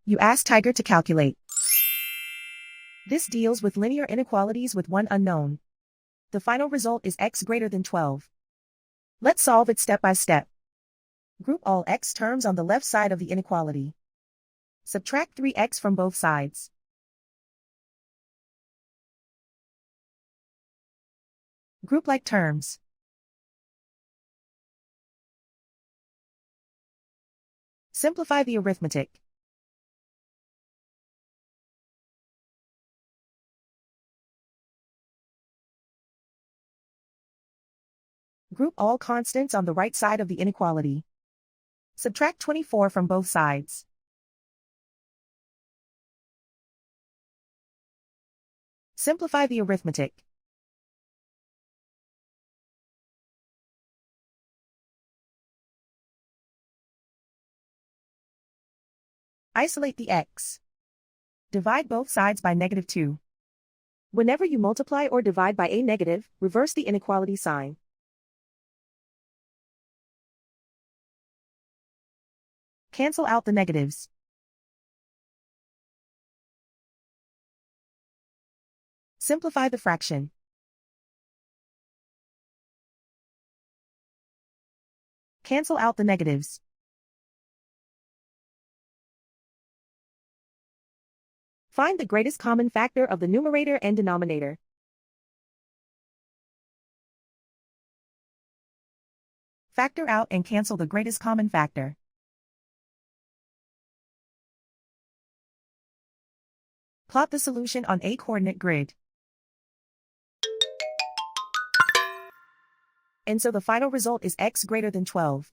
You ask Tiger to calculate. This deals with linear inequalities with one unknown. The final result is x greater than 12. Let's solve it step by step. Group all x terms on the left side of the inequality. Subtract 3x from both sides. Group like terms. Simplify the arithmetic. Group all constants on the right side of the inequality. Subtract 24 from both sides. Simplify the arithmetic. Isolate the x. Divide both sides by -2. Whenever you multiply or divide by a negative, reverse the inequality sign. Cancel out the negatives. Simplify the fraction. Cancel out the negatives. Find the greatest common factor of the numerator and denominator. Factor out and cancel the greatest common factor. Plot the solution on a coordinate grid. And so the final result is x greater than 12.